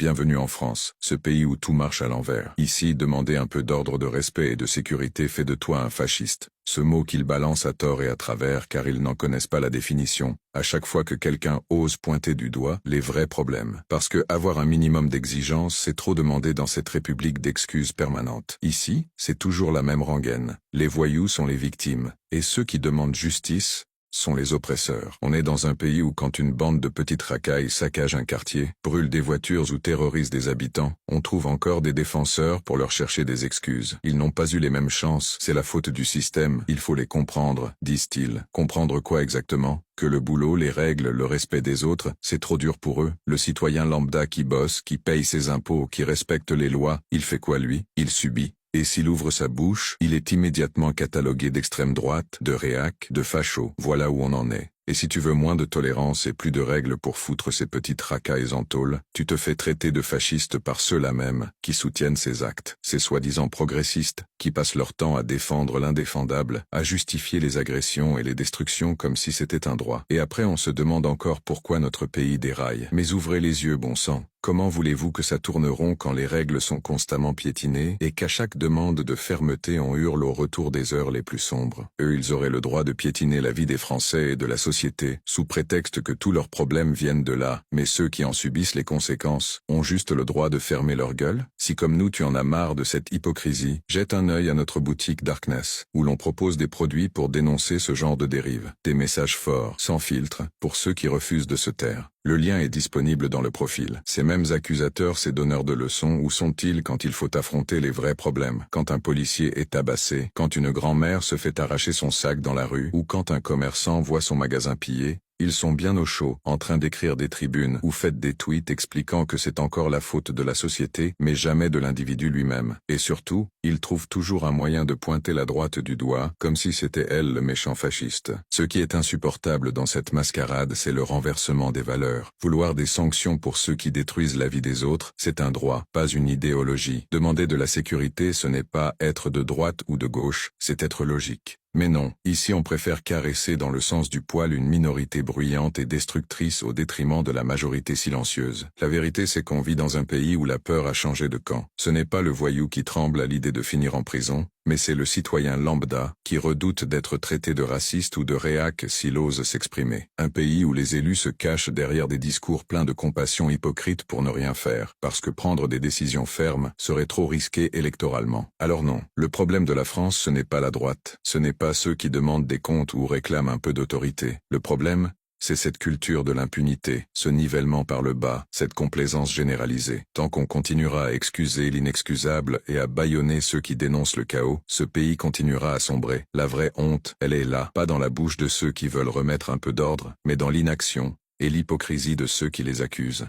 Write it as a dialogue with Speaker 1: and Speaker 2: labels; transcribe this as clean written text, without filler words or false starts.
Speaker 1: Bienvenue en France, ce pays où tout marche à l'envers. Ici, demander un peu d'ordre, de respect et de sécurité fait de toi un fasciste. Ce mot qu'ils balancent à tort et à travers car ils n'en connaissent pas la définition, à chaque fois que quelqu'un ose pointer du doigt les vrais problèmes. Parce que avoir un minimum d'exigence, c'est trop demander dans cette république d'excuses permanentes. Ici, c'est toujours la même rengaine. Les voyous sont les victimes, et ceux qui demandent justice sont les oppresseurs. On est dans un pays où quand une bande de petites racailles saccage un quartier, brûle des voitures ou terrorise des habitants, on trouve encore des défenseurs pour leur chercher des excuses. Ils n'ont pas eu les mêmes chances, c'est la faute du système, il faut les comprendre, disent-ils. Comprendre quoi exactement? Que le boulot, les règles, le respect des autres, c'est trop dur pour eux. Le citoyen lambda qui bosse, qui paye ses impôts, qui respecte les lois, il fait quoi lui? Il subit. Et s'il ouvre sa bouche, il est immédiatement catalogué d'extrême droite, de réac, de facho. Voilà où on en est. Et si tu veux moins de tolérance et plus de règles pour foutre ces petites racailles en tôle, tu te fais traiter de fasciste par ceux-là même qui soutiennent ces actes. Ces soi-disant progressistes qui passent leur temps à défendre l'indéfendable, à justifier les agressions et les destructions comme si c'était un droit. Et après on se demande encore pourquoi notre pays déraille. Mais ouvrez les yeux, bon sang. Comment voulez-vous que ça tourne rond quand les règles sont constamment piétinées et qu'à chaque demande de fermeté on hurle au retour des heures les plus sombres? Eux, ils auraient le droit de piétiner la vie des Français et de la société, sous prétexte que tous leurs problèmes viennent de là, mais ceux qui en subissent les conséquences ont juste le droit de fermer leur gueule? Si comme nous tu en as marre de cette hypocrisie, jette un œil à notre boutique Darkness, où l'on propose des produits pour dénoncer ce genre de dérive. Des messages forts, sans filtre, pour ceux qui refusent de se taire. Le lien est disponible dans le profil. Ces mêmes accusateurs, ces donneurs de leçons, où sont-ils quand il faut affronter les vrais problèmes? Quand un policier est tabassé, quand une grand-mère se fait arracher son sac dans la rue, ou quand un commerçant voit son magasin pillé, ils sont bien au chaud, en train d'écrire des tribunes ou faites des tweets expliquant que c'est encore la faute de la société, mais jamais de l'individu lui-même. Et surtout, ils trouvent toujours un moyen de pointer la droite du doigt, comme si c'était elle le méchant fasciste. Ce qui est insupportable dans cette mascarade, c'est le renversement des valeurs. Vouloir des sanctions pour ceux qui détruisent la vie des autres, c'est un droit, pas une idéologie. Demander de la sécurité, ce n'est pas être de droite ou de gauche, c'est être logique. Mais non, ici on préfère caresser dans le sens du poil une minorité bruyante et destructrice au détriment de la majorité silencieuse. La vérité c'est qu'on vit dans un pays où la peur a changé de camp. Ce n'est pas le voyou qui tremble à l'idée de finir en prison, mais c'est le citoyen lambda qui redoute d'être traité de raciste ou de réac s'il ose s'exprimer. Un pays où les élus se cachent derrière des discours pleins de compassion hypocrite pour ne rien faire, parce que prendre des décisions fermes serait trop risqué électoralement. Alors non, le problème de la France ce n'est pas la droite, ce n'est pas ceux qui demandent des comptes ou réclament un peu d'autorité. Le problème, c'est cette culture de l'impunité, ce nivellement par le bas, cette complaisance généralisée. Tant qu'on continuera à excuser l'inexcusable et à bâillonner ceux qui dénoncent le chaos, ce pays continuera à sombrer. La vraie honte, elle est là, pas dans la bouche de ceux qui veulent remettre un peu d'ordre, mais dans l'inaction et l'hypocrisie de ceux qui les accusent.